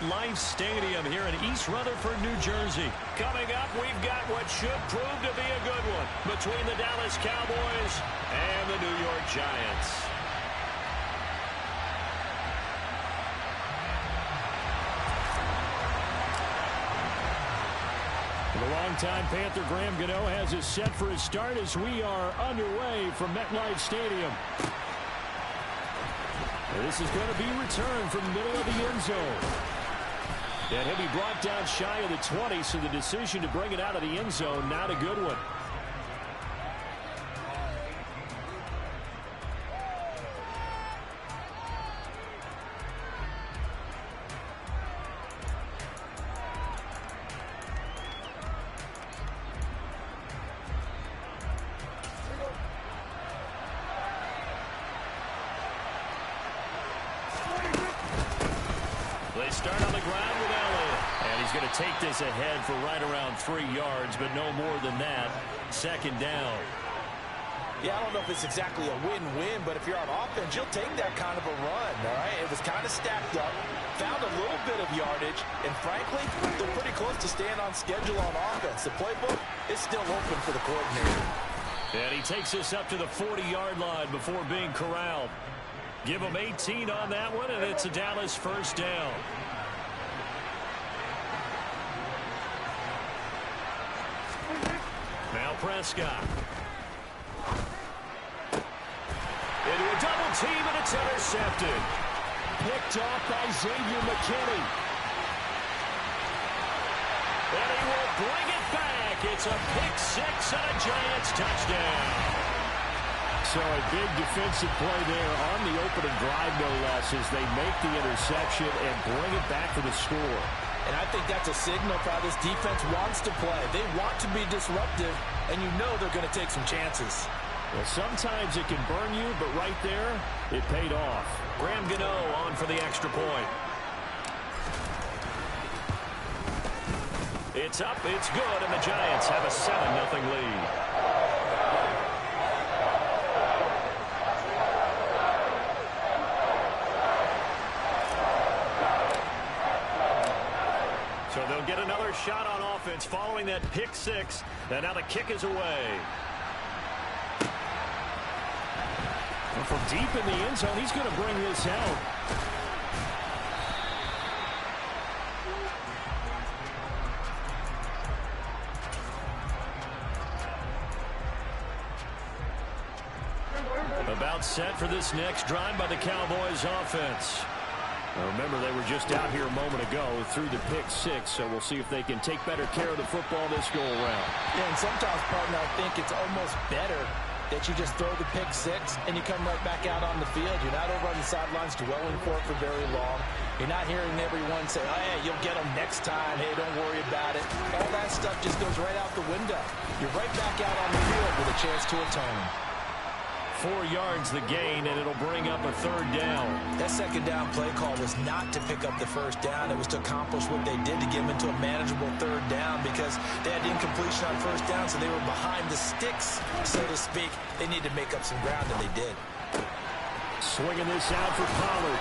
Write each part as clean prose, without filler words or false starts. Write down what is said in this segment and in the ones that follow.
MetLife Stadium here in East Rutherford, New Jersey. Coming up, we've got what should prove to be a good one between the Dallas Cowboys and the New York Giants. The longtime Panther Graham Gano has us set for his start as we are underway from MetLife Stadium. This is going to be returned from the middle of the end zone. And he'll be brought down shy of the 20, so the decision to bring it out of the end zone, not a good one. Start on the ground with Elliott. And he's going to take this ahead for right around 3 yards, but no more than that. Second down. Yeah, I don't know if it's exactly a win-win, but if you're on offense, you'll take that kind of a run, all right? It was kind of stacked up, found a little bit of yardage, and frankly, they're pretty close to staying on schedule on offense. The playbook is still open for the coordinator. And he takes us up to the 40-yard line before being corralled. Give him 18 on that one, and it's a Dallas first down. Now Prescott. Into a double team, and it's intercepted. Picked off by Xavier McKinney. And he will bring it back. It's a pick six and a Giants touchdown. So a big defensive play there on the opening drive, no less, as they make the interception and bring it back for the score. And I think that's a signal for how this defense wants to play. They want to be disruptive, and you know they're going to take some chances. Well, sometimes it can burn you, but right there, it paid off. Graham Gano on for the extra point. It's up, it's good, and the Giants have a 7-0 lead. So they'll get another shot on offense following that pick six. And now the kick is away. And from deep in the end zone, he's going to bring this out. About set for this next drive by the Cowboys offense. Now remember, they were just out here a moment ago through the pick six, so we'll see if they can take better care of the football this go-around. Yeah, and sometimes, partner, I think it's almost better that you just throw the pick six and you come right back out on the field. You're not over on the sidelines dwelling for it for very long. You're not hearing everyone say, oh, yeah, you'll get them next time. Hey, don't worry about it. All that stuff just goes right out the window. You're right back out on the field with a chance to atone. 4 yards the gain, and it'll bring up a third down. That second down play call was not to pick up the first down. It was to accomplish what they did to get them into a manageable third down because they had incompletion on first down, so they were behind the sticks, so to speak. They needed to make up some ground, and they did. Swinging this out for Pollard.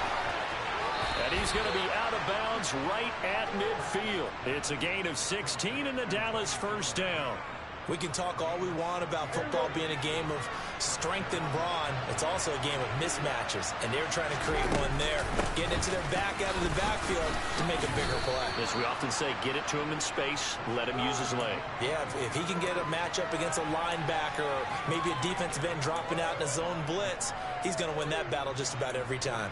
And he's going to be out of bounds right at midfield. It's a gain of 16 in the Dallas first down. We can talk all we want about football being a game of strength and brawn. It's also a game of mismatches, and they're trying to create one there, getting it to their back out of the backfield to make a bigger play. As we often say, get it to him in space, let him use his leg. Yeah, if he can get a matchup against a linebacker or maybe a defensive end dropping out in a zone blitz, he's going to win that battle just about every time.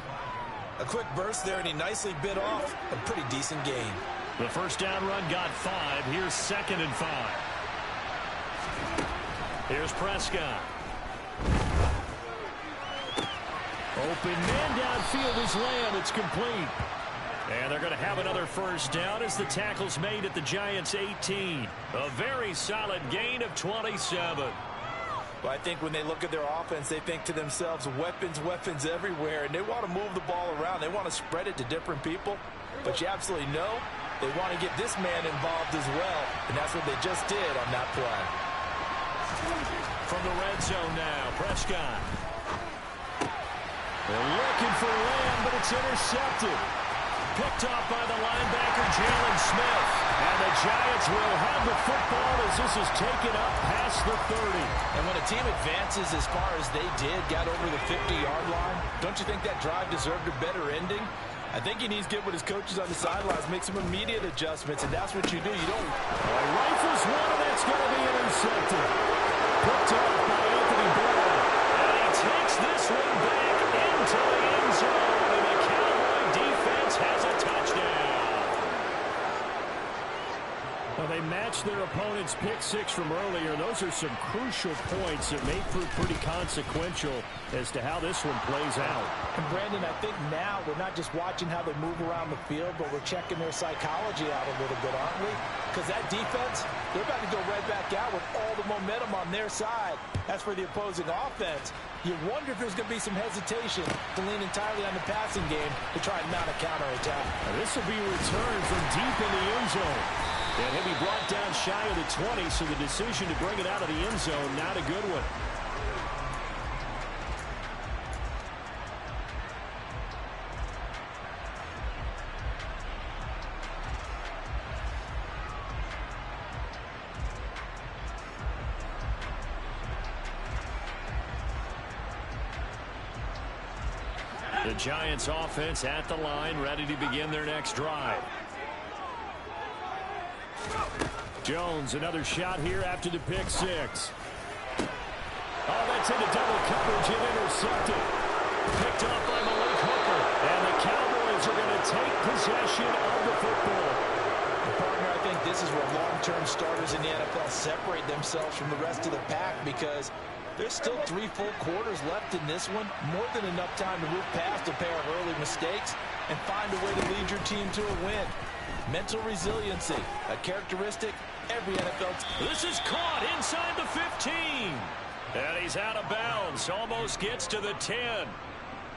A quick burst there, and he nicely bit off a pretty decent gain. The first down run got 5. Here's 2nd and 5. Here's Prescott. Open man downfield is Lamb. It's complete. And they're going to have another first down as the tackle's made at the Giants' 18. A very solid gain of 27. Well, I think when they look at their offense, they think to themselves, weapons, weapons everywhere, and they want to move the ball around. They want to spread it to different people. But you absolutely know they want to get this man involved as well, and that's what they just did on that play. From the red zone now, Prescott. They're looking for Lamb, but it's intercepted. picked off by the linebacker, Jalen Smith. And the Giants will have the football as this is taken up past the 30. And when a team advances as far as they did, got over the 50-yard line, don't you think that drive deserved a better ending? I think he needs to get with his coaches on the sidelines, make some immediate adjustments, and that's what you do. You don't... Rifles one, and that's going to be intercepted. Picked off by Anthony Brown. And he takes this one back into the end zone, and the Cowboy defense has a touchdown. Well, they matched their opponent's pick six from earlier. Those are some crucial points that may prove pretty consequential as to how this one plays out. And Brandon, I think now we're not just watching how they move around the field, but we're checking their psychology out a little bit, aren't we? Because that defense, they're about to go right back out with all the momentum on their side. As for the opposing offense, you wonder if there's going to be some hesitation to lean entirely on the passing game to try and mount a counterattack. This will be returned from deep in the end zone. And he'll be brought down shy of the 20, so the decision to bring it out of the end zone, not a good one. The Giants offense at the line, ready to begin their next drive. Jones, another shot here after the pick six. Oh, that's into double coverage and intercepted. Picked off by Malik Hooker. And the Cowboys are going to take possession of the football. Partner, I think this is where long-term starters in the NFL separate themselves from the rest of the pack, because there's still 3 full quarters left in this one. More than enough time to move past a pair of early mistakes and find a way to lead your team to a win. Mental resiliency, a characteristic every NFL team. This is caught inside the 15. And he's out of bounds. Almost gets to the 10.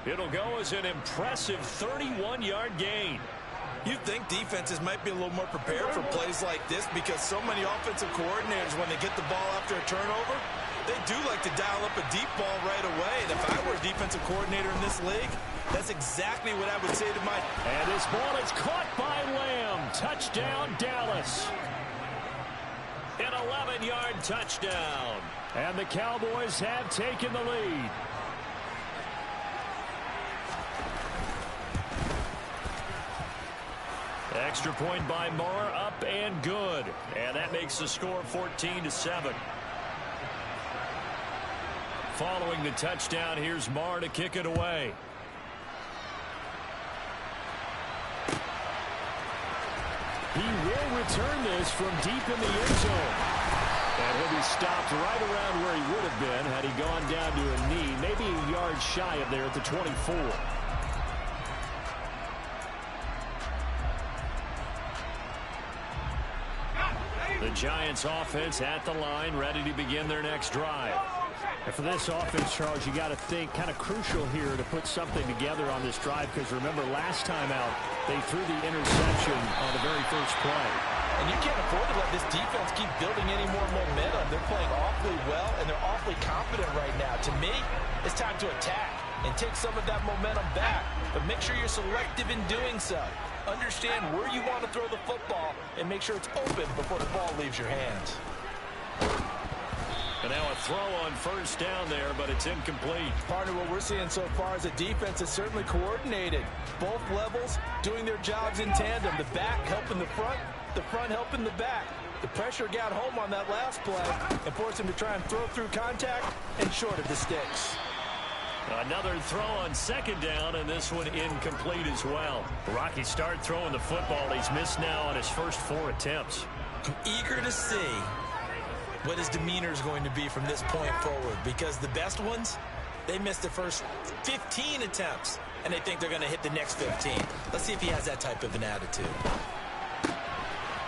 It'll go as an impressive 31-yard gain. You'd think defenses might be a little more prepared for plays like this, because so many offensive coordinators, when they get the ball after a turnover, they do like to dial up a deep ball right away. And if I were a defensive coordinator in this league, that's exactly what I would say to my... And this ball is caught by Lamb. Touchdown, Dallas. An 11-yard touchdown. And the Cowboys have taken the lead. Extra point by Marr, up and good. And that makes the score 14-7. Following the touchdown, here's Marr to kick it away. He will return this from deep in the end zone. And he'll be stopped right around where he would have been had he gone down to a knee, maybe a yard shy of there at the 24. The Giants offense at the line, ready to begin their next drive. And for this offense, Charles, you got to think kind of crucial here to put something together on this drive, because remember, last time out, they threw the interception on the very first play. And you can't afford to let this defense keep building any more momentum. They're playing awfully well, and they're awfully confident right now. To me, it's time to attack and take some of that momentum back. But make sure you're selective in doing so. Understand where you want to throw the football and make sure it's open before the ball leaves your hands. And now a throw on first down there, but it's incomplete. Partner, what we're seeing so far is a defense is certainly coordinated. Both levels doing their jobs in tandem. The back helping the front helping the back. The pressure got home on that last play and forced him to try and throw through contact and short of the sticks. Another throw on second down, and this one incomplete as well. Rocky start throwing the football. He's missed now on his first 4 attempts. I'm eager to see what his demeanor is going to be from this point forward, because the best ones, they missed the first 15 attempts, and they think they're going to hit the next 15. Let's see if he has that type of an attitude.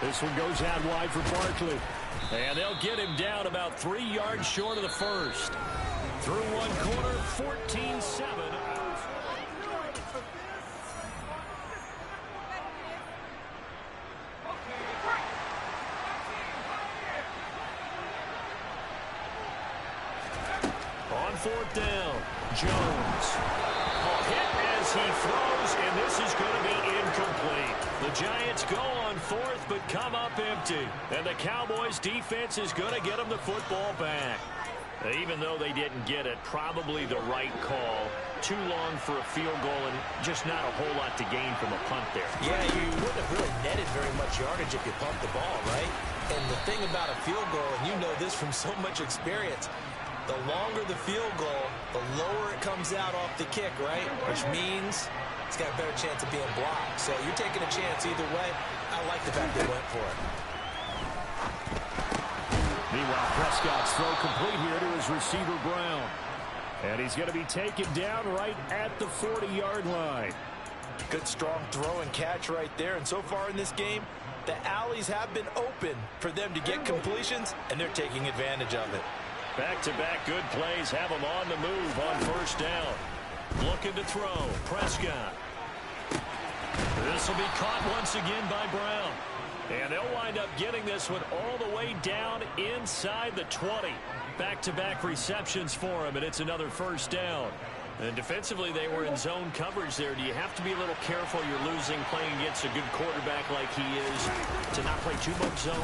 This one goes out wide for Barkley. And they'll get him down about 3 yards short of the first. Through one quarter, 14-7. On fourth down, Jones. Hit and as he throws, and this is going to be incomplete. The Giants go on fourth, but come up empty. And the Cowboys defense is going to get them the football back. Even though they didn't get it, probably the right call. Too long for a field goal and just not a whole lot to gain from a punt there. Yeah, you wouldn't have really netted very much yardage if you pumped the ball, right? And the thing about a field goal, and you know this from so much experience, the longer the field goal, the lower it comes out off the kick, right? Which means it's got a better chance of being blocked. So you're taking a chance either way. I like the fact they went for it. Meanwhile, Prescott's throw complete here to his receiver, Brown. And he's going to be taken down right at the 40-yard line. Good, strong throw and catch right there. And so far in this game, the alleys have been open for them to get completions, and they're taking advantage of it. Back-to-back good plays have him on the move on first down. Looking to throw. Prescott. This will be caught once again by Brown. And they'll wind up getting this one all the way down inside the 20. Back-to-back receptions for him, and it's another first down. And defensively, they were in zone coverage there. Do you have to be a little careful you're losing playing against a good quarterback like he is to not play too much zone?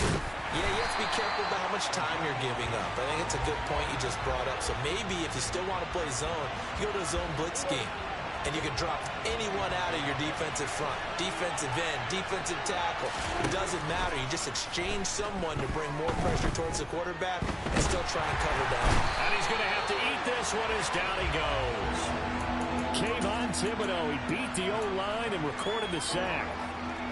Yeah, you have to be careful about how much time you're giving up. I think it's a good point you just brought up. So maybe if you still want to play zone, you go to a zone blitz scheme. And you can drop anyone out of your defensive front. Defensive end, defensive tackle. It doesn't matter. You just exchange someone to bring more pressure towards the quarterback and still try and cover down. And he's going to have to eat this one as down he goes. Kayvon Thibodeaux, he beat the O-line and recorded the sack.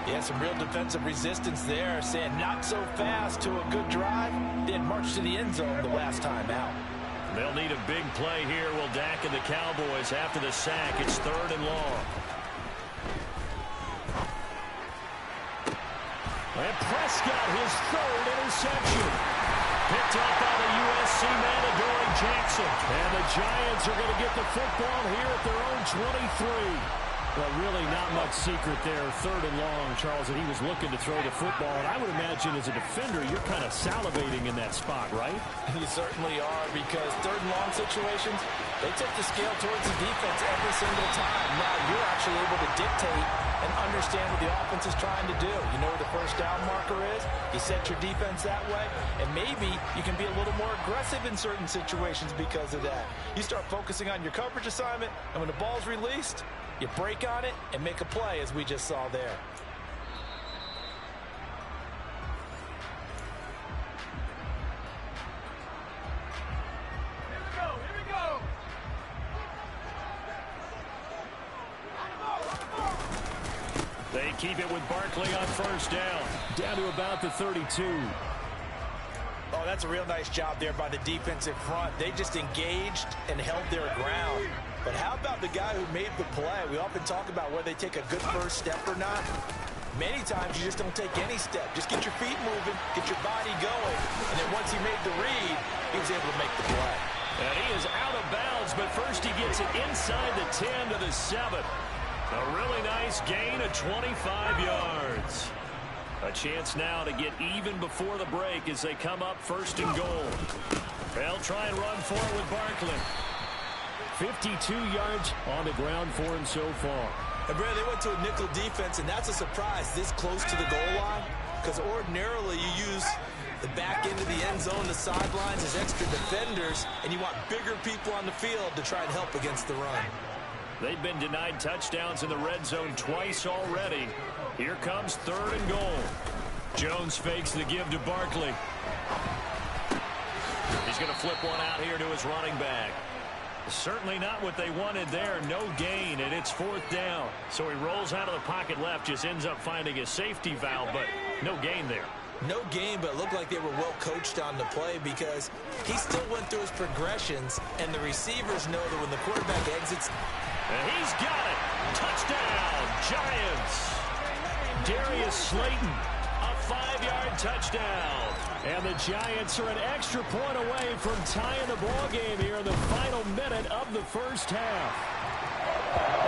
Yeah, some real defensive resistance there, saying not so fast to a good drive. Then march to the end zone the last time out. They'll need a big play here, will Dak and the Cowboys after the sack. It's 3rd and long. And Prescott, his 3rd interception. Picked up by the USC man, Adoree Jackson. And the Giants are going to get the football here at their own 23. Well, really not much secret there. 3rd and long, Charles, that he was looking to throw the football. And I would imagine as a defender, you're kind of salivating in that spot, right? You certainly are, because 3rd and long situations, they tip the scale towards the defense every single time. Now you're actually able to dictate and understand what the offense is trying to do. You know where the first down marker is. You set your defense that way, and maybe you can be a little more aggressive in certain situations because of that. You start focusing on your coverage assignment, and when the ball's released, you break on it and make a play, as we just saw there. Here we go. They keep it with Barkley on first down. Down to about the 32. Oh, that's a real nice job there by the defensive front. They just engaged and held their ground. But how about the guy who made the play? We often talk about whether they take a good first step or not. Many times you just don't take any step. Just get your feet moving, get your body going. And then once he made the read, he was able to make the play. And he is out of bounds, but first he gets it inside the 10 to the 7. A really nice gain of 25 yards. A chance now to get even before the break as they come up 1st and goal. They'll try and run for it with Barkley. 52 yards on the ground for him so far. And Brad, they went to a nickel defense, and that's a surprise this close to the goal line, because ordinarily you use the back end of the end zone, the sidelines as extra defenders, and you want bigger people on the field to try and help against the run. They've been denied touchdowns in the red zone twice already. Here comes 3rd and goal. Jones fakes the give to Barkley. He's going to flip one out here to his running back. Certainly not what they wanted there. No gain, and it's 4th down. So he rolls out of the pocket left, just ends up finding a safety valve, but no gain there. No gain, but it looked like they were well coached on the play, because he still went through his progressions, and the receivers know that when the quarterback exits. And he's got it. Touchdown, Giants. Darius Slayton, a 5-yard touchdown. And the Giants are an extra point away from tying the ball game here in the final minute of the first half.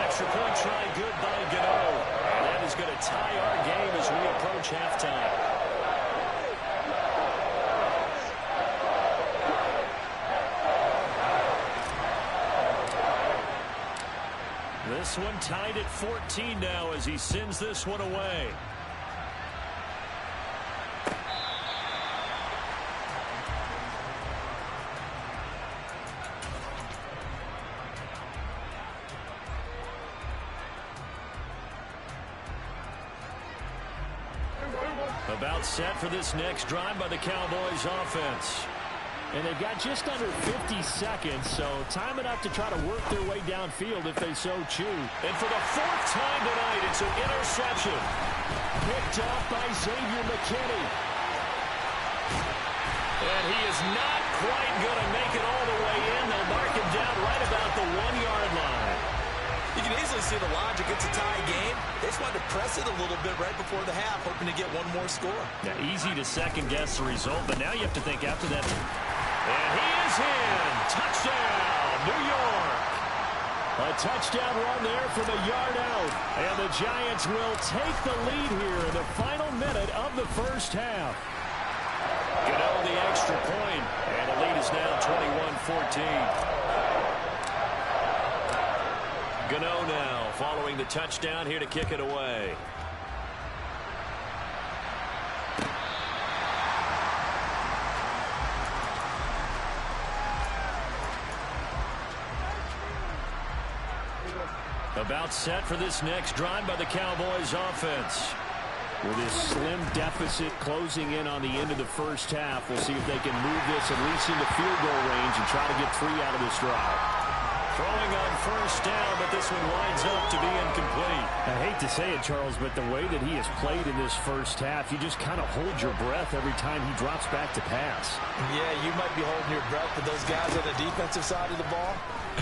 Extra point try good by Gano. And that is going to tie our game as we approach halftime. This this one tied at 14 now as he sends this one away. About set for this next drive by the Cowboys offense. And they've got just under 50 seconds, so time enough to try to work their way downfield if they so choose. And for the fourth time tonight, it's an interception. Picked up by Xavier McKinney. And he is not quite going to make it all the way in. They'll mark him down right about the 1-yard line. You can easily see the logic. It's a tie game. They just wanted to press it a little bit right before the half, hoping to get one more score. Now, easy to second-guess the result, but now you have to think after that. And he is in. Touchdown, New York. A touchdown run there from a yard out. And the Giants will take the lead here in the final minute of the first half. Gano the extra point, and the lead is now 21-14. Gano now following the touchdown here to kick it away. About set for this next drive by the Cowboys offense. With this slim deficit closing in on the end of the first half, we'll see if they can move this at least into field goal range and try to get 3 out of this drive. Throwing on first down, but this one winds up to be incomplete. I hate to say it, Charles, but the way that he has played in this first half, you just kind of hold your breath every time he drops back to pass. Yeah, you might be holding your breath, but those guys on the defensive side of the ball,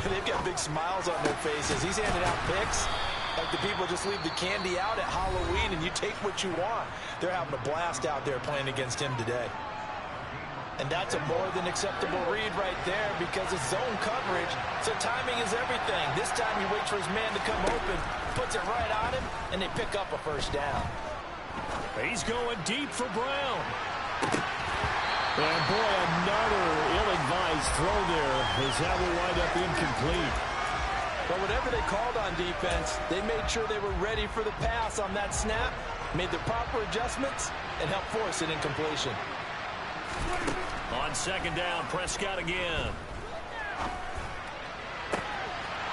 they've got big smiles on their faces. He's handing out picks like the people just leave the candy out at Halloween and you take what you want. They're having a blast out there playing against him today. And that's a more than acceptable read right there because it's zone coverage, so timing is everything. This time he waits for his man to come open, puts it right on him, and they pick up a first down. He's going deep for Brown. And boy, another ill-advised throw there as that will wind up incomplete. But whatever they called on defense, they made sure they were ready for the pass on that snap, made the proper adjustments, and helped force an incompletion. On second down, Prescott again.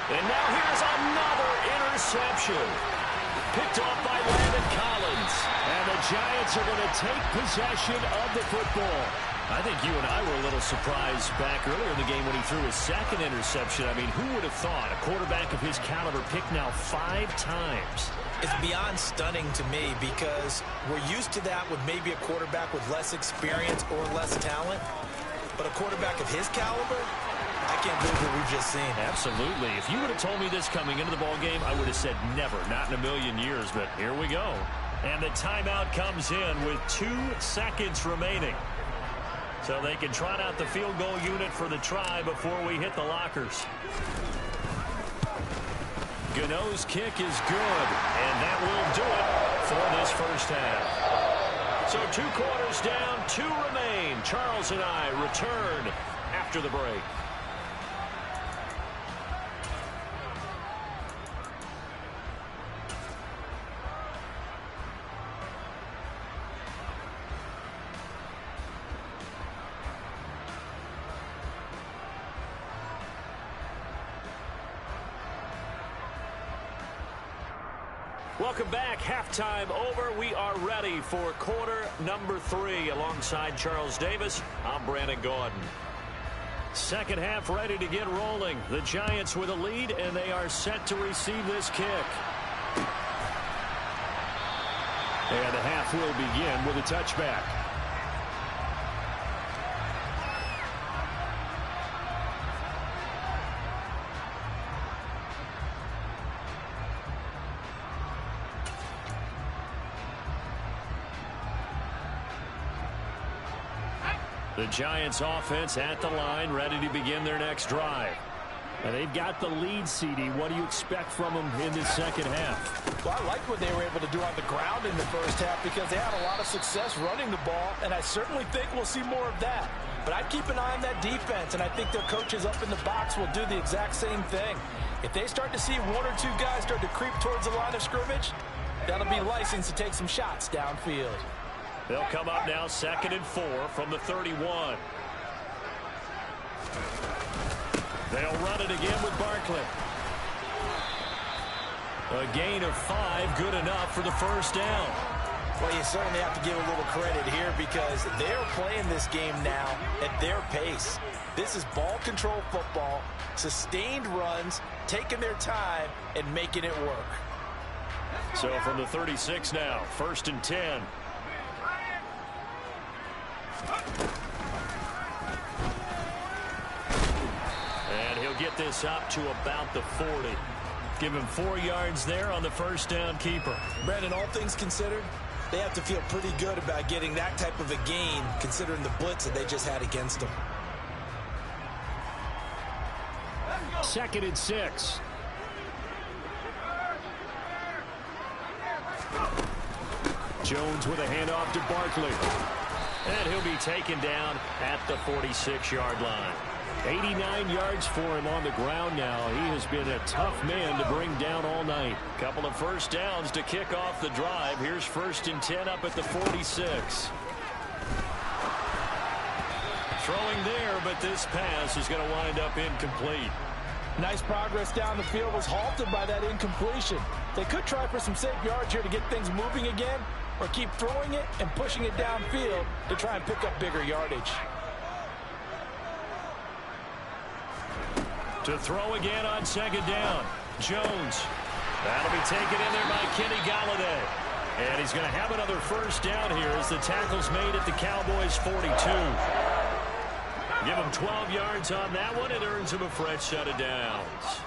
And now here's another interception. Picked off by Landon Collins. And the Giants are going to take possession of the football. I think you and I were a little surprised back earlier in the game when he threw his second interception. I mean, who would have thought a quarterback of his caliber picked now 5 times? It's beyond stunning to me because we're used to that with maybe a quarterback with less experience or less talent. But a quarterback of his caliber, I can't believe what we've just seen. Absolutely. If you would have told me this coming into the ball game, I would have said never, not in a million years. But here we go. And the timeout comes in with 2 seconds remaining. So they can trot out the field goal unit for the try before we hit the lockers. Gano's kick is good, and that will do it for this first half. So 2 quarters down, 2 remain. Charles and I return after the break. Welcome back. Halftime over. We are ready for quarter number 3. Alongside Charles Davis, I'm Brandon Gordon. Second half ready to get rolling. The Giants with a lead, and they are set to receive this kick. And the half will begin with a touchback. The Giants offense at the line, ready to begin their next drive. And they've got the lead, CD. What do you expect from them in this second half? Well, I like what they were able to do on the ground in the first half because they had a lot of success running the ball, and I certainly think we'll see more of that. But I'd keep an eye on that defense, and I think their coaches up in the box will do the exact same thing. If they start to see one or two guys start to creep towards the line of scrimmage, that'll be license to take some shots downfield. They'll come up now 2nd and 4 from the 31. They'll run it again with Barkley. A gain of 5, good enough for the first down. Well, you certainly have to give a little credit here because they're playing this game now at their pace. This is ball control football, sustained runs, taking their time, and making it work. So from the 36 now, 1st and 10. And he'll get this up to about the 40. Give him 4 yards there on the first down keeper. Brandon, all things considered, they have to feel pretty good about getting that type of a gain considering the blitz that they just had against them. 2nd and 6. Jones with a handoff to Barkley. And he'll be taken down at the 46-yard line. 89 yards for him on the ground now. He has been a tough man to bring down all night. Couple of first downs to kick off the drive. Here's 1st and 10 up at the 46. Throwing there, but this pass is going to wind up incomplete. Nice progress down the field was halted by that incompletion. They could try for some safe yards here to get things moving again, or keep throwing it and pushing it downfield to try and pick up bigger yardage. To throw again on 2nd down. Jones. That'll be taken in there by Kenny Golladay. And he's going to have another first down here as the tackle's made at the Cowboys' 42. Give him 12 yards on that one. It earns him a fresh set of downs.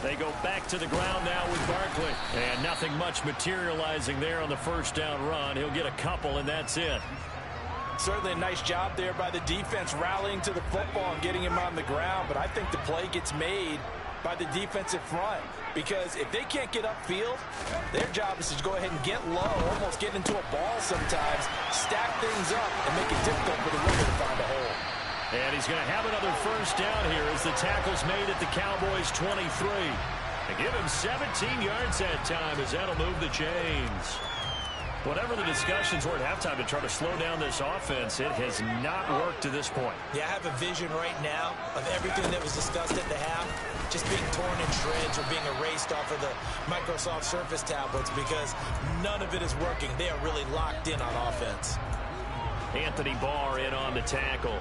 They go back to the ground now with Barkley. And nothing much materializing there on the first down run. He'll get a couple, and that's it. Certainly a nice job there by the defense rallying to the football and getting him on the ground. But I think the play gets made by the defensive front. Because if they can't get upfield, their job is to go ahead and get low, almost get into a ball sometimes, stack things up, and make it difficult for the runner to find a hole. And he's going to have another first down here as the tackle's made at the Cowboys' 23. And give him 17 yards that time as that'll move the chains. Whatever the discussions were at halftime to try to slow down this offense, it has not worked to this point. Yeah, I have a vision right now of everything that was discussed at the half just being torn in shreds or being erased off of the Microsoft Surface tablets because none of it is working. They are really locked in on offense. Anthony Barr in on the tackle.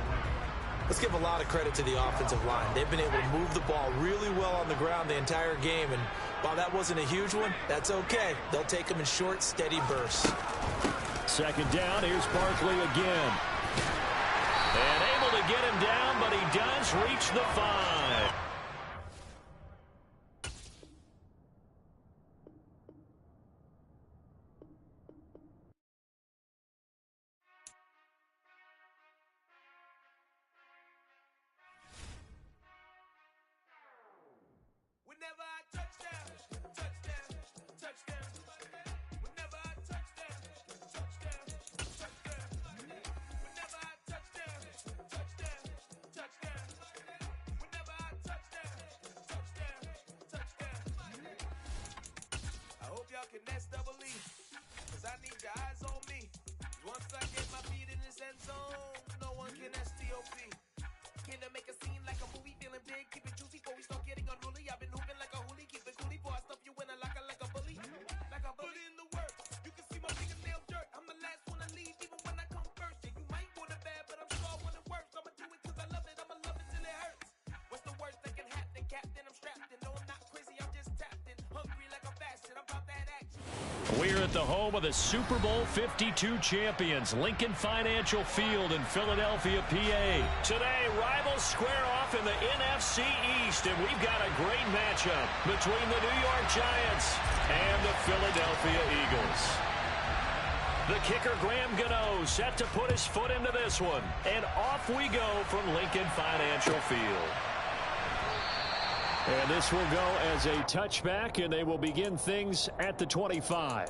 Let's give a lot of credit to the offensive line. They've been able to move the ball really well on the ground the entire game, and while that wasn't a huge one, that's okay. They'll take them in short, steady bursts. 2nd down, here's Barkley again. And able to get him down, but he does reach the 5. Whenever I touchdown, touchdown, touchdown. Whenever I touchdown, touchdown, touchdown. Whenever I touchdown, touchdown, touchdown. Whenever I touchdown, touchdown, touchdown. I hope y'all can nest double E, 'cause I need your eyes on me. Once I get my feet in this end zone, no one can STOP. Can I make a scene like a movie, feeling big, keep it juicy before we start getting unruly. I've been hooping like a hoolie, keep it coolie before I stuff you in a locker like a bully. Like a bully. Put in the work, you can see my fingernail dirt. I'm the last one to leave, even when I come first. And you might want it bad, but I'm sure I want it worse. I'ma do it 'cause I love it, I'ma love it till it hurts. What's the worst that can happen, Captain? I'm strapped in, no I'm not crazy, I'm just tapped in. Hungry like a bastard, I'm about that action. We're at the home of the Super Bowl 52 champions, Lincoln Financial Field in Philadelphia, PA. Today, rivals square off in the NFC East, and we've got a great matchup between the New York Giants and the Philadelphia Eagles. The kicker, Graham Gano, set to put his foot into this one. And off we go from Lincoln Financial Field. And this will go as a touchback, and they will begin things at the 25.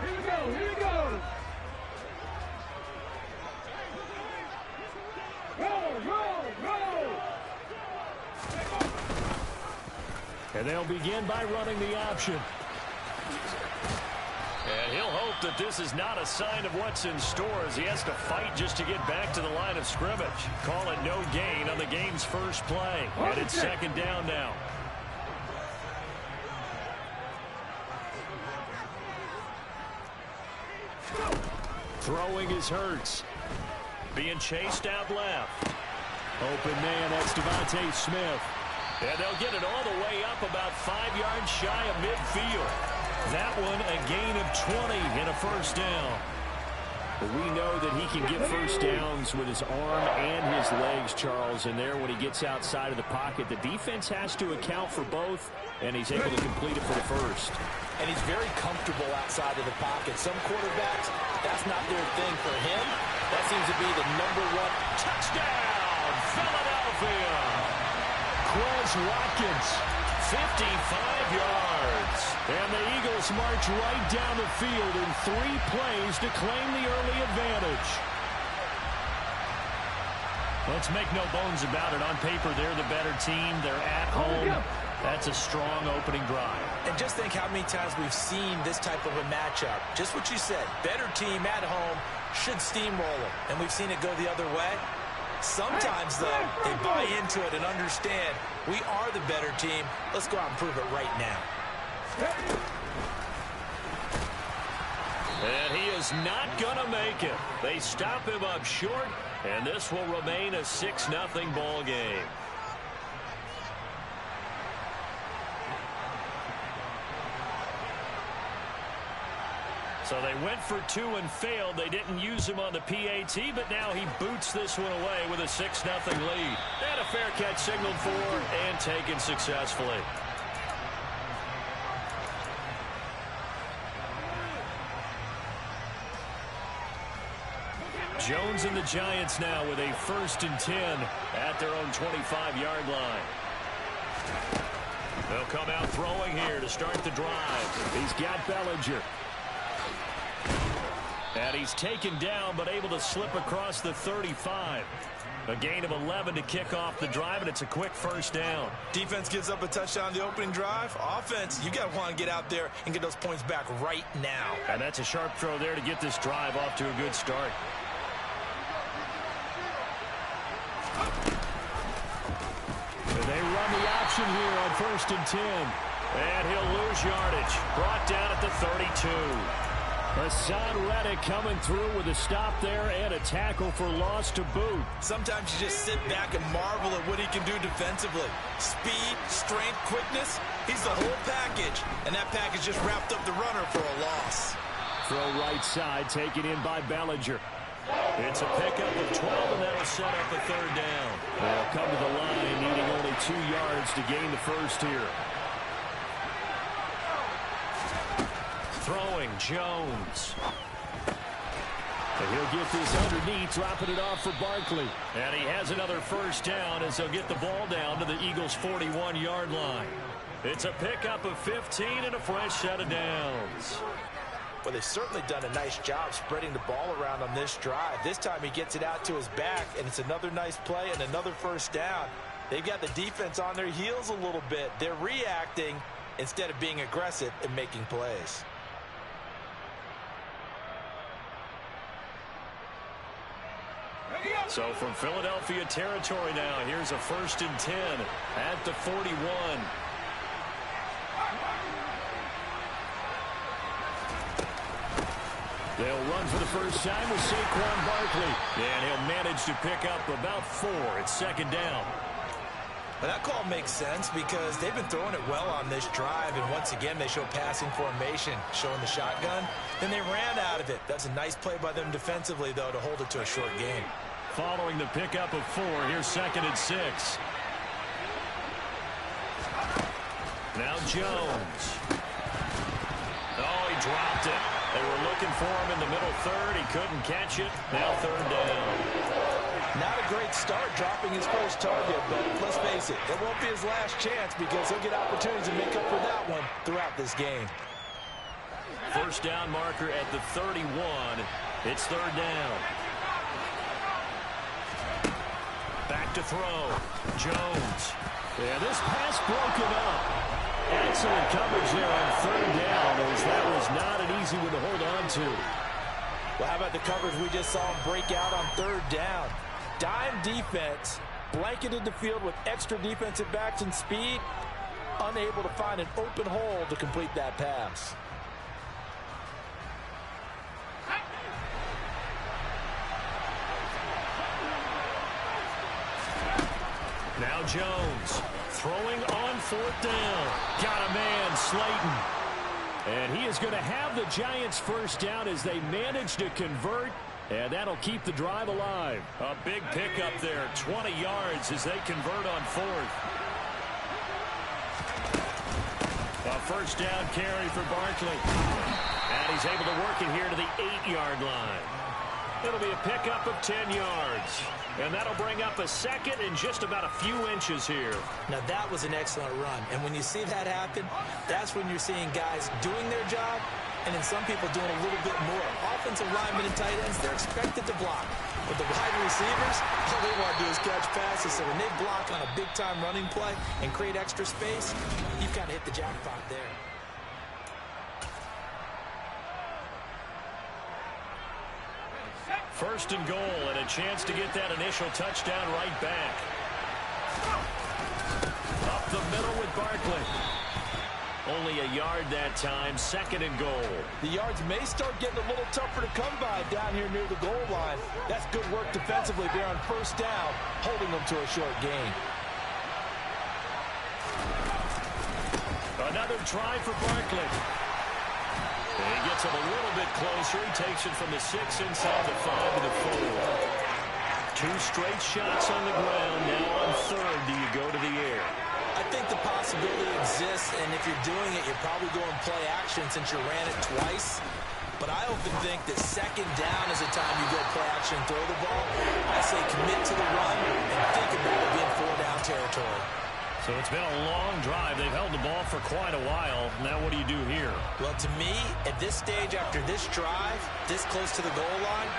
Here we go. Roll. And they'll begin by running the option. And he'll hope that this is not a sign of what's in store as he has to fight just to get back to the line of scrimmage. Call it no gain on the game's first play. And it's second down now. Throwing is Hurts. Being chased out left. Open man, that's Devontae Smith. And they'll get it all the way up about 5 yards shy of midfield. That one a gain of 20 and a first down. But we know that he can get first downs with his arm and his legs, Charles, and there when he gets outside of the pocket. The defense has to account for both, and he's able to complete it for the first. And he's very comfortable outside of the pocket. Some quarterbacks, that's not their thing. For him, that seems to be the #1 touchdown, Philadelphia. Quez Watkins, 55 yards. And the Eagles march right down the field in 3 plays to claim the early advantage. Let's make no bones about it. On paper, they're the better team. They're at home. That's a strong opening drive. And just think how many times we've seen this type of a matchup. Just what you said. Better team at home should steamroll them. And we've seen it go the other way. Sometimes, though, they buy into it and understand we are the better team. Let's go out and prove it right now. And he is not going to make it. They stop him up short, and this will remain a 6-0 ball game. So they went for 2 and failed. They didn't use him on the PAT, but now he boots this one away with a 6-0 lead. And a fair catch signaled for and taken successfully. Jones and the Giants now with a 1st and 10 at their own 25-yard line. They'll come out throwing here to start the drive. He's got Bellinger. And he's taken down, but able to slip across the 35. A gain of 11 to kick off the drive, and it's a quick first down. Defense gives up a touchdown on the opening drive. Offense, you got to want to get out there and get those points back right now. And that's a sharp throw there to get this drive off to a good start. And they run the option here on 1st and 10. And he'll lose yardage. Brought down at the 32. Hassan Reddick coming through with a stop there and a tackle for loss to boot. Sometimes you just sit back and marvel at what he can do defensively. Speed, strength, quickness, he's the whole package. And that package just wrapped up the runner for a loss. Throw right side, taken in by Bellinger. It's a pickup of 12, and that'll set up a 3rd down. They'll come to the line, needing only 2 yards to gain the first here. Throwing, Jones. And he'll get this underneath, dropping it off for Barkley. And he has another first down as they'll get the ball down to the Eagles' 41-yard line. It's a pickup of 15 and a fresh set of downs. Well, they've certainly done a nice job spreading the ball around on this drive. This time he gets it out to his back, and it's another nice play and another first down. They've got the defense on their heels a little bit. They're reacting instead of being aggressive and making plays. So from Philadelphia territory now, here's a 1st and 10 at the 41. They'll run for the first time with Saquon Barkley. And he'll manage to pick up about 4. It's 2nd down. But that call makes sense because they've been throwing it well on this drive, and once again they show passing formation, showing the shotgun. Then they ran out of it. That's a nice play by them defensively, though, to hold it to a short gain. following the pickup of 4. Here's 2nd and 6. Now Jones. Oh, he dropped it. They were looking for him in the middle third. He couldn't catch it. Now 3rd down. Not a great start dropping his first target, but let's face it, it won't be his last chance because he'll get opportunities to make up for that one throughout this game. First down marker at the 31. It's 3rd down. Back to throw. Jones. Yeah, this pass broken up. Excellent coverage there on 3rd down, as that was not an easy one to hold on to. Well, how about the coverage we just saw him break out on 3rd down? Dime defense, blanketed the field with extra defensive backs and speed, unable to find an open hole to complete that pass. Now Jones throwing on 4th down. Got a man, Slayton. And he is going to have the Giants first down as they manage to convert. And that'll keep the drive alive. A big pickup there, 20 yards as they convert on 4th. A first down carry for Barkley. And he's able to work it here to the 8-yard line. It'll be a pickup of 10 yards. And that'll bring up a 2nd and just about a few inches here. Now, that was an excellent run. And when you see that happen, that's when you're seeing guys doing their job and then some people doing a little bit more. Offensive linemen and tight ends, they're expected to block. But the wide receivers, all they want to do is catch passes. So when they block on a big-time running play and create extra space, you've kind of hit the jackpot there. First and goal, and a chance to get that initial touchdown right back. Up the middle with Barkley. Only a yard that time, 2nd and goal. The yards may start getting a little tougher to come by down here near the goal line. That's good work defensively there on 1st down, holding them to a short gain. Another try for Barkley. And he gets him a little bit closer. He takes it from the 6 inside the 5 to the 4. 2 straight shots on the ground. Now on 3rd, do you go to the air? I think the possibility exists, and if you're doing it, you're probably going play action since you ran it twice. But I often think that 2nd down is the time you go play action and throw the ball. I say commit to the run and think about it being 4-down territory. So it's been a long drive. They've held the ball for quite a while. Now what do you do here? Well, to me, at this stage after this drive, this close to the goal line,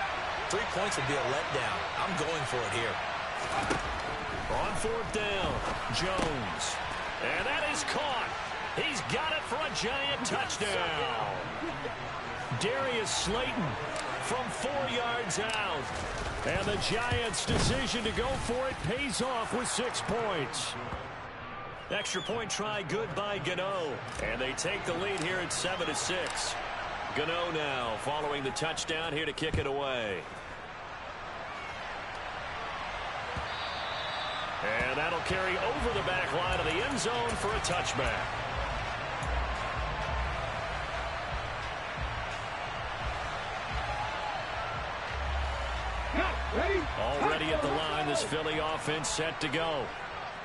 3 points would be a letdown. I'm going for it here. On 4th down, Jones. And that is caught. He's got it for a Giant touchdown. Darius Slayton from 4 yards out. And the Giants' decision to go for it pays off with 6 points. Extra point try good by Gano. And they take the lead here at 7-6. Gano now following the touchdown here to kick it away. And that'll carry over the back line of the end zone for a touchback. Already at the line, this Philly offense set to go.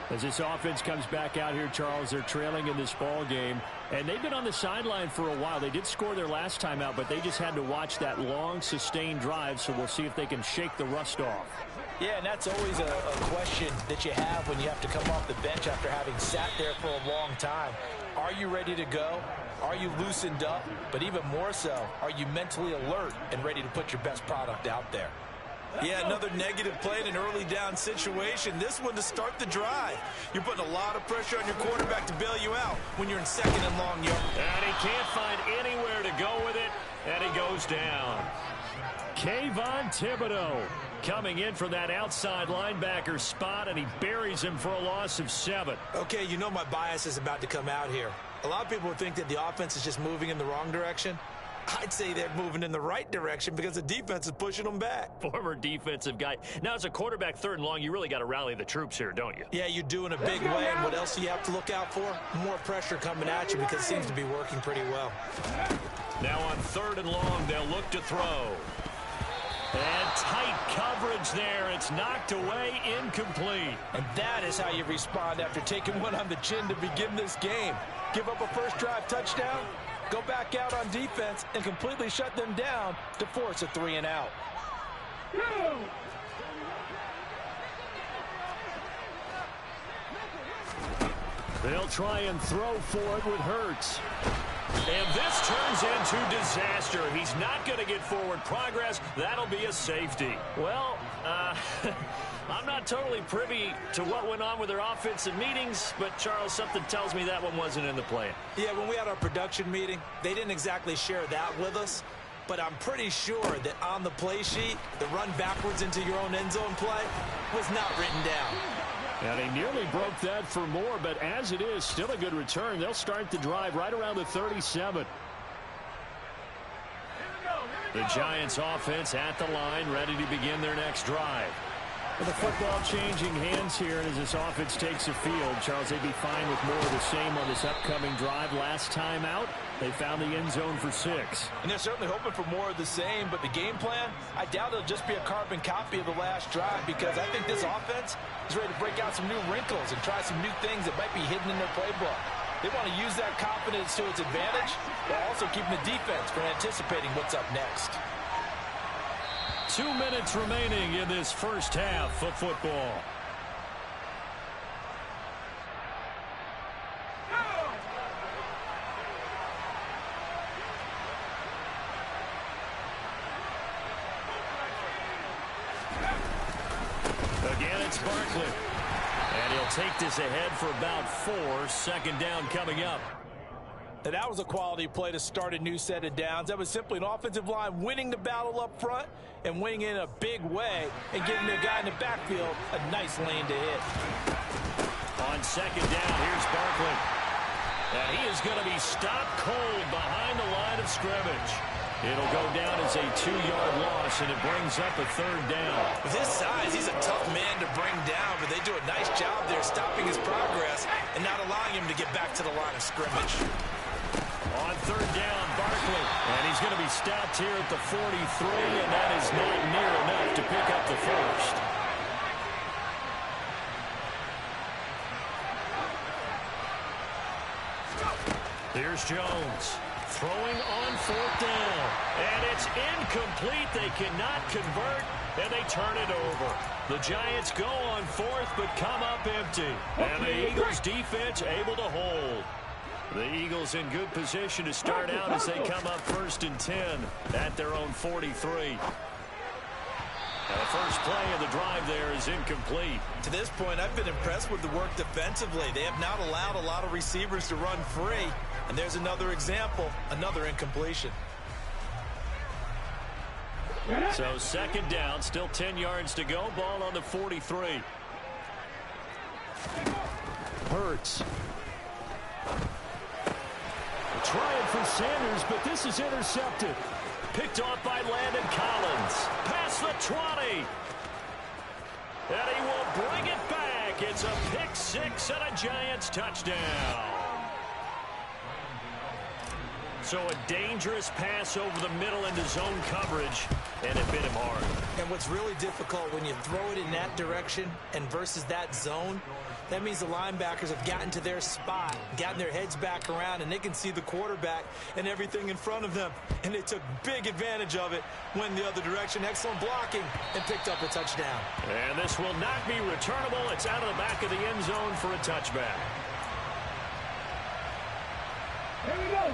As this offense comes back out here, Charles, they're trailing in this ball game. And they've been on the sideline for a while. They did score their last time out, but they just had to watch that long, sustained drive. So we'll see if they can shake the rust off. Yeah, and that's always a question that you have when you have to come off the bench after having sat there for a long time. Are you ready to go? Are you loosened up? But even more so, are you mentally alert and ready to put your best product out there? Yeah, another negative play in an early down situation. This one to start the drive. You're putting a lot of pressure on your quarterback to bail you out when you're in 2nd and long yard. And he can't find anywhere to go with it, and he goes down. Kayvon Thibodeau coming in for that outside linebacker spot, and he buries him for a loss of 7. Okay, you know my bias is about to come out here. A lot of people would think that the offense is just moving in the wrong direction. I'd say they're moving in the right direction because the defense is pushing them back. Former defensive guy. Now, as a quarterback 3rd and long, you really got to rally the troops here, don't you? Yeah, you do in a big way. And what else do you have to look out for? More pressure coming at you because it seems to be working pretty well. Now on 3rd and long, they'll look to throw. And tight coverage there. It's knocked away, incomplete. And that is how you respond after taking one on the chin to begin this game. Give up a first drive touchdown, go back out on defense, and completely shut them down to force a 3-and-out. They'll try and throw for it with Hurts. And this turns into disaster. He's not going to get forward progress. That'll be a safety. Well, I'm not totally privy to what went on with their offensive meetings, but, Charles, something tells me that one wasn't in the plan. Yeah, when we had our production meeting, they didn't exactly share that with us, but I'm pretty sure that on the play sheet, the run backwards into your own end zone play was not written down. Yeah, they nearly broke that for more, but as it is, still a good return. They'll start the drive right around the 37. The Giants offense at the line, ready to begin their next drive. With the football changing hands here, and as this offense takes the field, Charles, they'd be fine with more of the same on this upcoming drive. Last time out, they found the end zone for 6. And they're certainly hoping for more of the same, but the game plan, I doubt it'll just be a carbon copy of the last drive, because I think this offense is ready to break out some new wrinkles and try some new things that might be hidden in their playbook. They want to use that confidence to its advantage, while also keeping the defense from anticipating what's up next. 2 minutes remaining in this first half of football. Again, it's Barkley. And he'll take this ahead for about 4. Second down coming up. And that was a quality play to start a new set of downs. That was simply an offensive line winning the battle up front and winning in a big way and giving their guy in the backfield a nice lane to hit. On second down, here's Barkley. And he is going to be stopped cold behind the line of scrimmage. It'll go down as a 2-yard loss, and it brings up a 3rd down. With his size, he's a tough man to bring down, but they do a nice job there stopping his progress and not allowing him to get back to the line of scrimmage. On 3rd down, Barkley. And he's going to be stopped here at the 43, and that is not near enough to pick up the first. Here's Jones. Throwing on 4th down. And it's incomplete. They cannot convert, and they turn it over. The Giants go on 4th, but come up empty. And the Eagles defense able to hold. The Eagles in good position to start out as they come up 1st and 10 at their own 43. Now the first play of the drive there is incomplete. To this point, I've been impressed with the work defensively. They have not allowed a lot of receivers to run free. And there's another example, another incompletion. So 2nd down, still 10 yards to go. Ball on the 43. Hurts. Trying for Sanders, but this is intercepted. Picked off by Landon Collins. Past the 20. And he will bring it back. It's a pick 6 and a Giants touchdown. So a dangerous pass over the middle into zone coverage, and it bit him hard. And what's really difficult when you throw it in that direction and versus that zone, that means the linebackers have gotten to their spot, gotten their heads back around, and they can see the quarterback and everything in front of them. And they took big advantage of it, went the other direction, excellent blocking, and picked up a touchdown. And this will not be returnable. It's out of the back of the end zone for a touchback.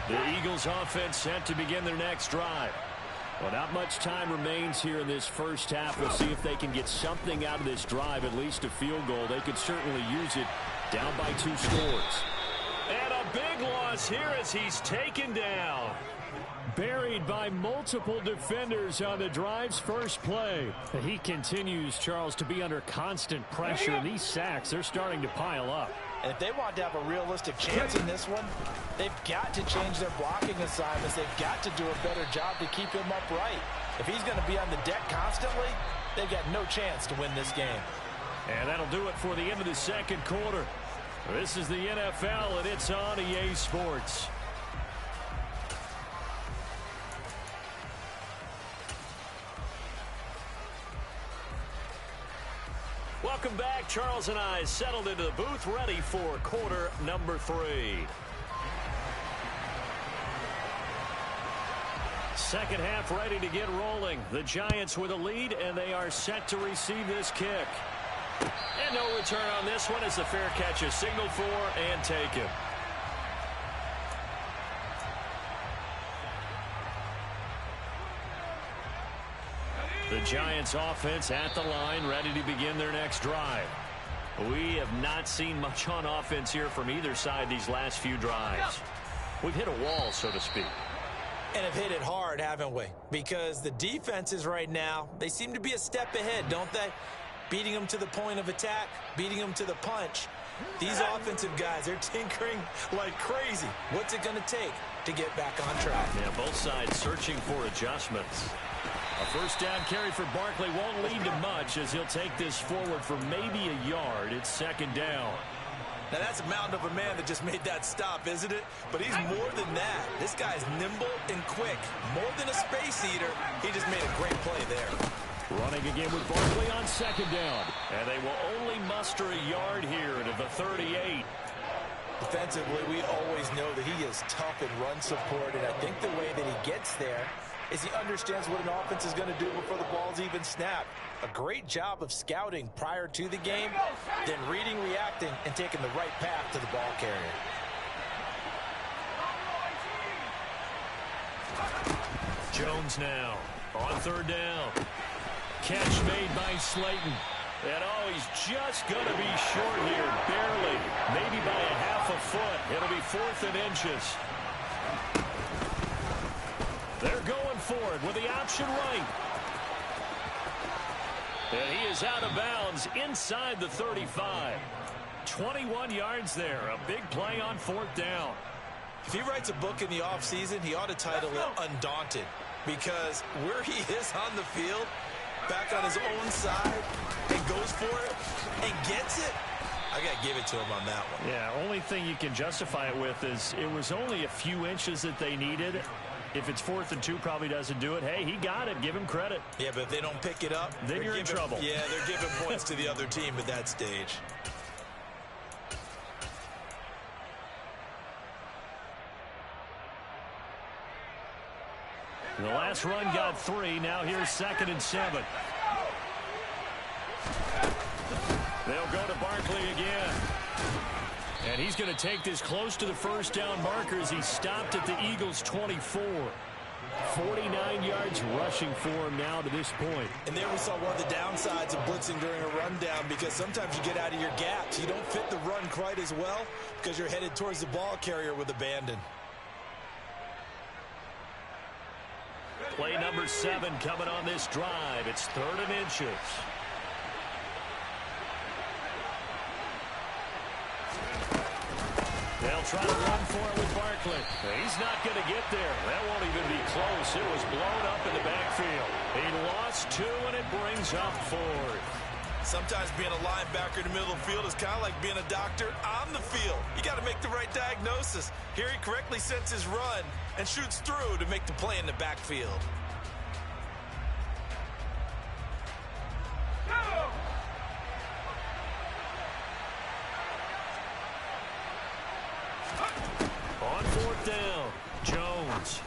The Eagles offense set to begin their next drive. Well, not much time remains here in this first half. We'll see if they can get something out of this drive, at least a field goal. They could certainly use it down by 2 scores. And a big loss here as he's taken down. Buried by multiple defenders on the drive's first play. He continues, Charles, to be under constant pressure. These sacks, they're starting to pile up. And if they want to have a realistic chance in this one, they've got to change their blocking assignments. They've got to do a better job to keep him upright. If he's going to be on the deck constantly, they've got no chance to win this game. And that'll do it for the end of the second quarter. This is the NFL, and it's on EA Sports. Welcome back. Charles and I settled into the booth, ready for quarter number 3. Second half ready to get rolling. The Giants with a lead, and they are set to receive this kick. And no return on this one as the fair catch is signaled for and taken. The Giants offense at the line, ready to begin their next drive. We have not seen much on offense here from either side these last few drives. We've hit a wall, so to speak. And have hit it hard, haven't we? Because the defenses right now, they seem to be a step ahead, don't they? Beating them to the point of attack, beating them to the punch. These offensive guys, they're tinkering like crazy. What's it going to take to get back on track? Yeah, both sides searching for adjustments. A first down carry for Barkley won't lead to much as he'll take this forward for maybe a yard. It's second down. Now that's a mountain of a man that just made that stop, isn't it? But he's more than that. This guy's nimble and quick. More than a space eater, he just made a great play there. Running again with Barkley on second down. And they will only muster a yard here to the 38. Defensively, we always know that he is tough in run support, and I think the way that he gets there is he understands what an offense is going to do before the ball's even snapped. A great job of scouting prior to the game, then reading, reacting, and taking the right path to the ball carrier. Jones now on third down. Catch made by Slayton. And oh, he's just going to be short here, barely. Maybe by a half a foot. It'll be 4th and inches. They're going for it with the option right. And he is out of bounds inside the 35. 21 yards there. A big play on 4th down. If he writes a book in the offseason, he ought to title it Undaunted. Because where he is on the field, back on his own side, and goes for it, and gets it, I got to give it to him on that one. Yeah, only thing you can justify it with is it was only a few inches that they needed. If it's 4th and 2, probably doesn't do it. Hey, he got it. Give him credit. Yeah, but if they don't pick it up, then you're in trouble. Yeah, they're giving points to the other team at that stage. The last run got 3. Now here's 2nd and 7. They'll go to Barkley again. And he's going to take this close to the first down markers. He stopped at the Eagles' 24. 49 yards rushing for him now to this point. And there we saw one of the downsides of blitzing during a rundown, because sometimes you get out of your gaps. You don't fit the run quite as well because you're headed towards the ball carrier with abandon. Play number 7 coming on this drive. It's 3rd and inches. They'll try to run for it with Barkley. He's not going to get there. That won't even be close. It was blown up in the backfield. He lost 2, and it brings up 4th. Sometimes being a linebacker in the middle of the field is kind of like being a doctor on the field. You got to make the right diagnosis. Here he correctly sets his run and shoots through to make the play in the backfield. On 4th down, Jones.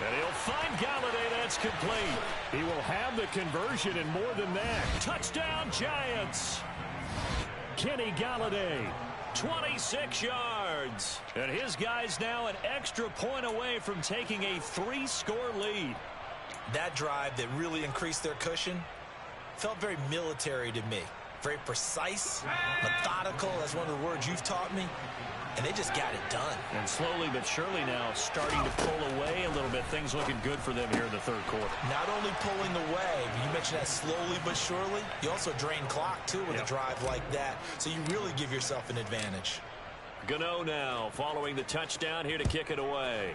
And he'll find Galladay. That's complete. He will have the conversion and more than that. Touchdown, Giants. Kenny Galladay, 26 yards. And his guys now an extra point away from taking a 3-score lead. That drive that really increased their cushion felt very military to me. Very precise, methodical. That's one of the words you've taught me. And they just got it done. And slowly but surely now starting to pull away a little bit. Things looking good for them here in the 3rd quarter. Not only pulling away, but you mentioned that slowly but surely. You also drain clock, too, with a drive like that. So you really give yourself an advantage. Gano now following the touchdown here to kick it away.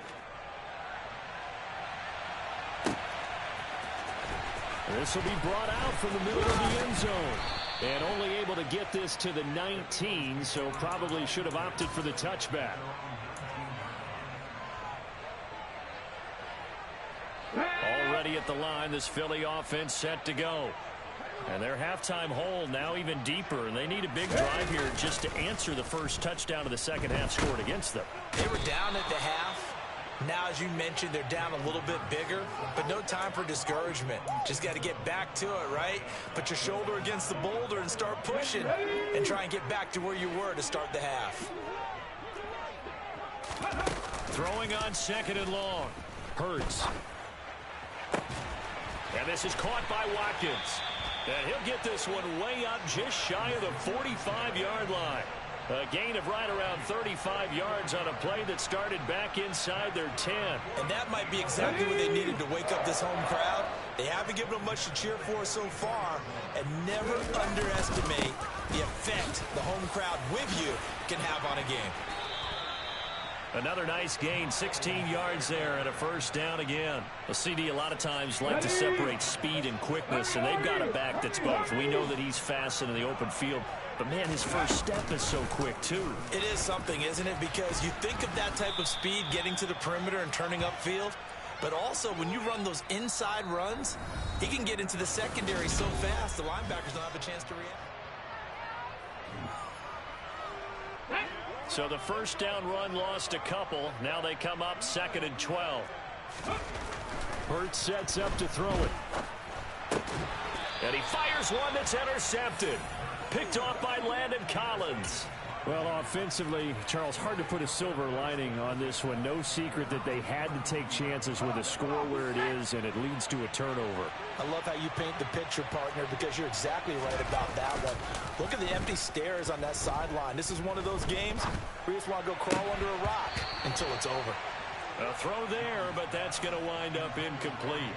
This will be brought out from the middle of the end zone. And only able to get this to the 19, so probably should have opted for the touchback. Already at the line, this Philly offense set to go. And their halftime hole now even deeper, and they need a big drive here just to answer the first touchdown of the second half scored against them. They were down at the half. Now, as you mentioned, they're down a little bit bigger, but no time for discouragement. Just got to get back to it, right? Put your shoulder against the boulder and start pushing and try and get back to where you were to start the half. Throwing on second and long. Hurts. And this is caught by Watkins. And he'll get this one way up just shy of the 45-yard line. A gain of right around 35 yards on a play that started back inside their 10. And that might be exactly what they needed to wake up this home crowd. They haven't given them much to cheer for so far. And never underestimate the effect the home crowd with you can have on a game. Another nice gain, 16 yards there, and a first down again. The CD a lot of times like to separate speed and quickness, and they've got a back that's both. We know that he's fast in the open field, but, man, his first step is so quick, too. It is something, isn't it? Because you think of that type of speed getting to the perimeter and turning upfield, but also when you run those inside runs, he can get into the secondary so fast the linebackers don't have a chance to react. So the first down run lost a couple. Now they come up second and 12. Hurts sets up to throw it. And he fires one that's intercepted. Picked off by Landon Collins. Well, offensively, Charles, hard to put a silver lining on this one. No secret that they had to take chances with a score where it is, and it leads to a turnover. I love how you paint the picture, partner, because you're exactly right about that one. Look at the empty stares on that sideline. This is one of those games where you just want to go crawl under a rock until it's over. A throw there, but that's going to wind up incomplete.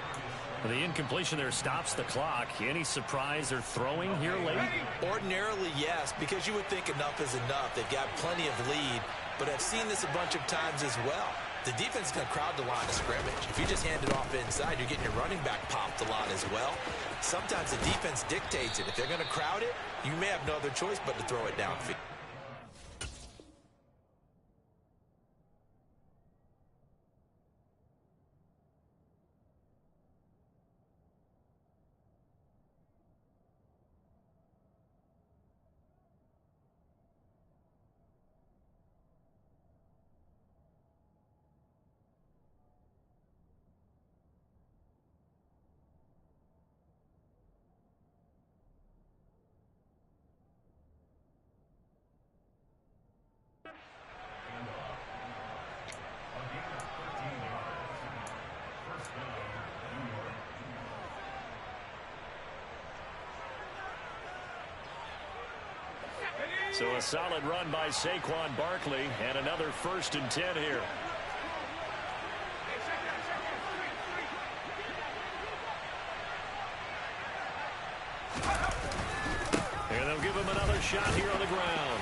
The incompletion there stops the clock. Any surprise they're throwing here late? Ordinarily, yes, because you would think enough is enough. They've got plenty of lead, but I've seen this a bunch of times as well. The defense is going to crowd the line of scrimmage. If you just hand it off inside, you're getting your running back popped a lot as well. Sometimes the defense dictates it. If they're going to crowd it, you may have no other choice but to throw it downfield. So a solid run by Saquon Barkley, and another 1st and 10 here. And they'll give him another shot here on the ground.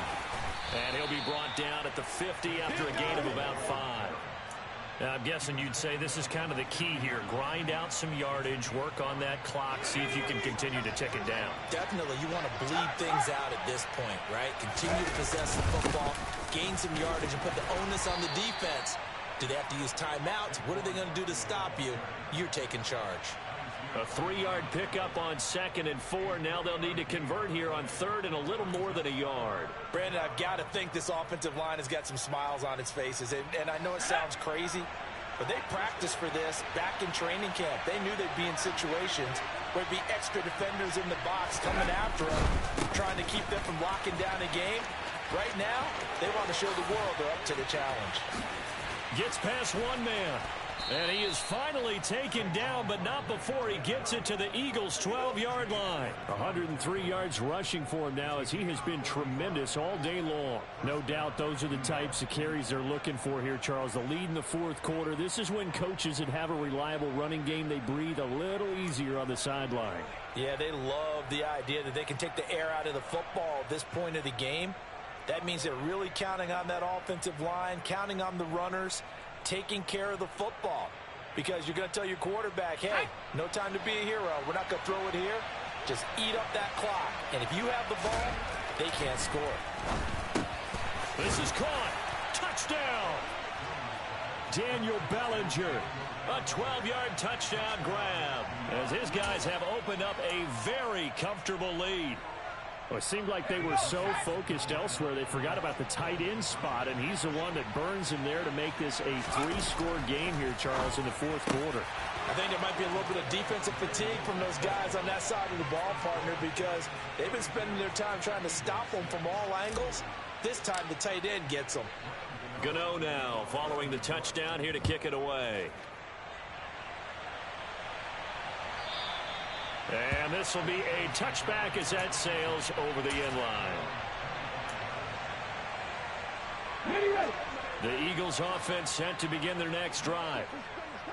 And he'll be brought down at the 50 after a gain of about 5. Now, I'm guessing you'd say this is kind of the key here. Grind out some yardage, work on that clock, see if you can continue to tick it down. Definitely. You want to bleed things out at this point, right? Continue to possess the football, gain some yardage, and put the onus on the defense. Do they have to use timeouts? What are they going to do to stop you? You're taking charge. A 3-yard pickup on 2nd and 4. Now they'll need to convert here on 3rd and a little more than a yard. Brandon, I've got to think this offensive line has got some smiles on its faces. And I know it sounds crazy, but they practiced for this back in training camp. They knew they'd be in situations where there'd be extra defenders in the box coming after them, trying to keep them from locking down a game. Right now, they want to show the world they're up to the challenge. Gets past one man. And he is finally taken down, but not before he gets it to the Eagles' 12-yard line. 103 yards rushing for him now, as he has been tremendous all day long. No doubt those are the types of carries they're looking for here, Charles. The lead in the 4th quarter. This is when coaches that have a reliable running game, they breathe a little easier on the sideline. Yeah, they love the idea that they can take the air out of the football at this point of the game. That means they're really counting on that offensive line, counting on the runners, taking care of the football, because you're going to tell your quarterback, hey, no time to be a hero. We're not going to throw it here. Just eat up that clock. And if you have the ball, they can't score. This is caught. Touchdown. Daniel Bellinger. A 12-yard touchdown grab as his guys have opened up a very comfortable lead. Well, it seemed like they were so focused elsewhere they forgot about the tight end spot, and he's the one that burns him there to make this a 3-score game here, Charles, in the fourth quarter. I think there might be a little bit of defensive fatigue from those guys on that side of the ball, partner, because they've been spending their time trying to stop them from all angles. This time the tight end gets them. Gano now following the touchdown here to kick it away. And this will be a touchback as that sails over the end line. The Eagles offense set to begin their next drive.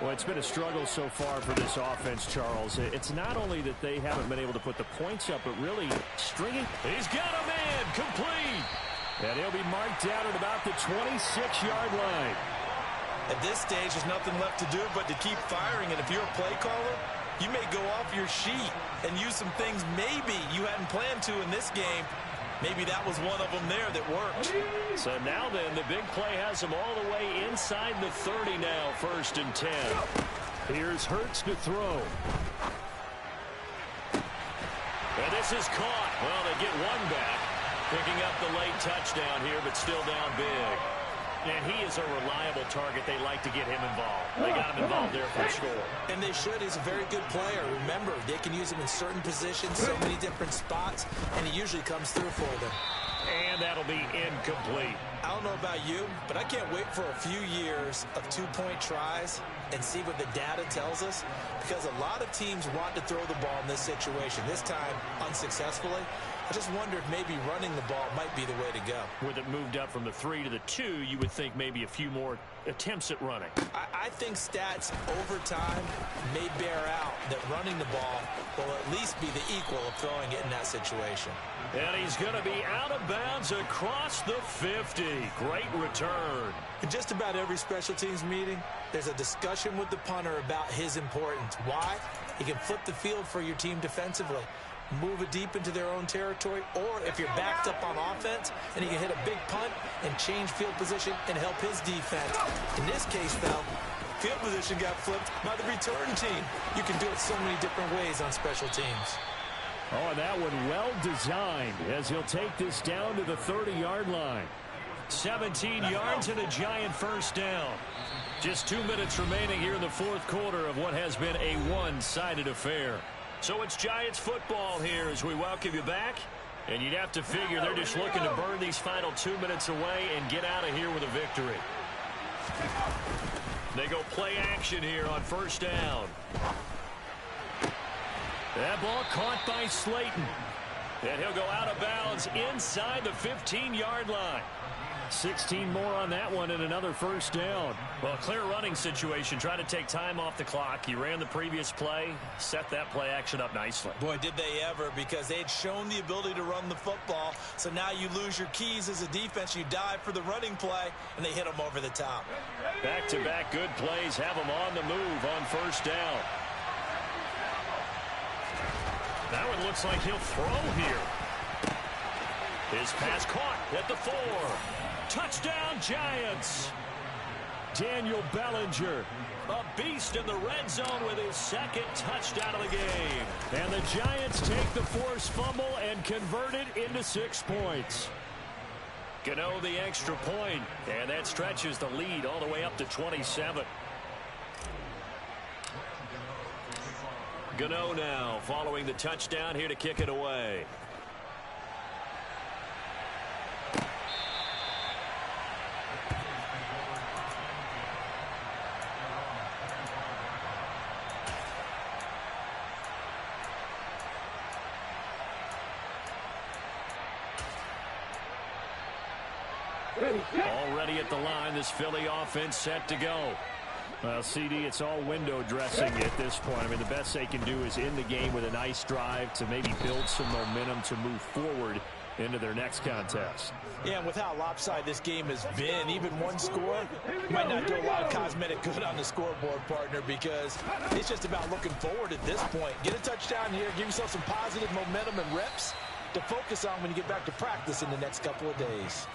Well, it's been a struggle so far for this offense, Charles. It's not only that they haven't been able to put the points up, but really stringing. He's got a man complete. And he'll be marked down at about the 26-yard line. At this stage, there's nothing left to do but to keep firing. And if you're a play caller, you may go off your sheet and use some things maybe you hadn't planned to in this game. Maybe that was one of them there that worked. So now then, the big play has them all the way inside the 30 now, 1st and 10. Here's Hurts to throw. And this is caught. Well, they get one back. Picking up the late touchdown here, but still down big. And he is a reliable target. They like to get him involved. They got him involved there for a score. And they should. He's a very good player. Remember, they can use him in certain positions, so many different spots, and he usually comes through for them. And that'll be incomplete. I don't know about you, but I can't wait for a few years of two-point tries and see what the data tells us, because a lot of teams want to throw the ball in this situation, this time unsuccessfully. I just wonder if maybe running the ball might be the way to go. With it moved up from the 3 to the 2, you would think maybe a few more attempts at running. I think stats over time may bear out that running the ball will at least be the equal of throwing it in that situation. And he's going to be out of bounds across the 50. Great return. In just about every special teams meeting, there's a discussion with the punter about his importance. Why? He can flip the field for your team defensively, move it deep into their own territory, or if you're backed up on offense, and he can hit a big punt and change field position and help his defense. In this case, though, field position got flipped by the return team. You can do it so many different ways on special teams. Oh, and that one well designed as he'll take this down to the 30-yard line. 17 yards and a giant first down. Just 2 minutes remaining here in the fourth quarter of what has been a one-sided affair. So it's Giants football here as we welcome you back. And you'd have to figure they're just looking to burn these final 2 minutes away and get out of here with a victory. They go play action here on first down. That ball caught by Slayton. And he'll go out of bounds inside the 15-yard line. 16 more on that one and another first down. Well, clear running situation. Try to take time off the clock. He ran the previous play, set that play action up nicely. Boy, did they ever, because they had shown the ability to run the football. So now you lose your keys as a defense. You dive for the running play, and they hit them over the top. Back-to-back good plays have them on the move on first down. That one looks like he'll throw here. His pass caught at the 4. Touchdown, Giants. Daniel Bellinger, a beast in the red zone with his second touchdown of the game. And the Giants take the forced fumble and convert it into 6 points. Gano the extra point, and that stretches the lead all the way up to 27. Gano now following the touchdown here to kick it away. Already at the line, this Philly offense set to go. Well, CD, it's all window dressing at this point. I mean, the best they can do is end the game with a nice drive to maybe build some momentum to move forward into their next contest. Yeah, and with how lopsided this game has been, even one score might not do a lot of cosmetic good on the scoreboard, partner, because it's just about looking forward at this point. Get a touchdown here, give yourself some positive momentum and reps to focus on when you get back to practice in the next couple of days.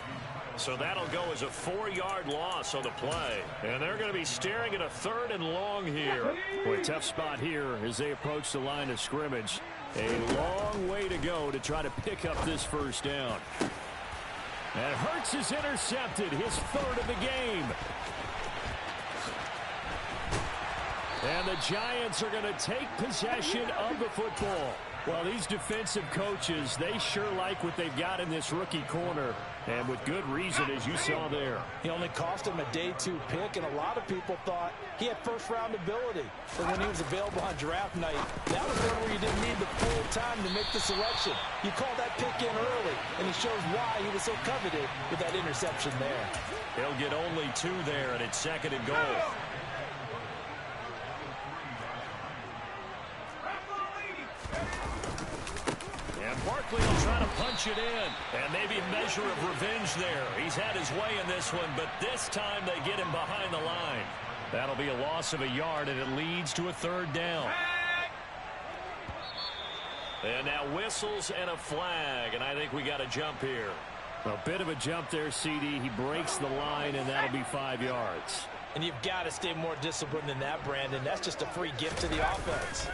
So that'll go as a 4-yard loss on the play. And they're going to be staring at a 3rd and long here. Boy, tough spot here as they approach the line of scrimmage. A long way to go to try to pick up this first down. And Hurts is intercepted, his 3rd of the game. And the Giants are going to take possession of the football. Well, these defensive coaches, they sure like what they've got in this rookie corner. And with good reason, as you saw there. He only cost him a day 2 pick, and a lot of people thought he had first-round ability. But when he was available on draft night, that was one where you didn't need the full time to make the selection. You called that pick in early, and he shows why he was so coveted with that interception there. He'll get only 2 there, and it's 2nd and goal. Barkley will try to punch it in, and maybe a measure of revenge there. He's had his way in this one, but this time they get him behind the line. That'll be a loss of a yard, and it leads to a 3rd down. And now whistles and a flag, and I think we got a jump here. A bit of a jump there, CD. He breaks the line, and that'll be 5 yards. And you've got to stay more disciplined than that, Brandon. That's just a free gift to the offense.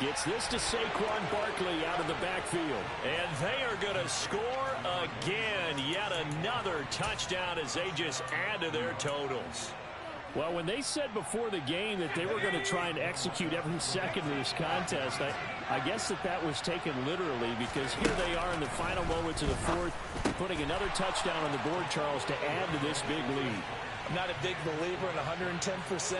Gets this to Saquon Barkley out of the backfield. And they are going to score again. Yet another touchdown as they just add to their totals. Well, when they said before the game that they were going to try and execute every second of this contest, I guess that was taken literally, because here they are in the final moments of the 4th, putting another touchdown on the board, Charles, to add to this big lead. I'm not a big believer in 110%,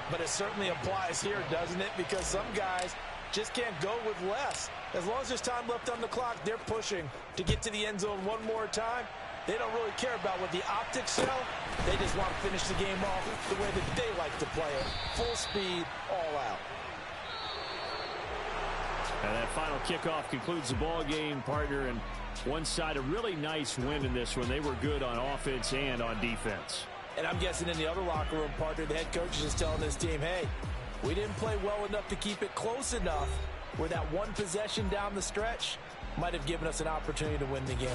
but it certainly applies here, doesn't it? Because some guys just can't go with less. As long as there's time left on the clock, they're pushing to get to the end zone one more time. They don't really care about what the optics show. They just want to finish the game off the way that they like to play it. Full speed, all out. And that final kickoff concludes the ball game, partner. And one side, a really nice win in this one. They were good on offense and on defense. And I'm guessing in the other locker room, partner, the head coach is just telling this team, hey, we didn't play well enough to keep it close enough where that one possession down the stretch might have given us an opportunity to win the game.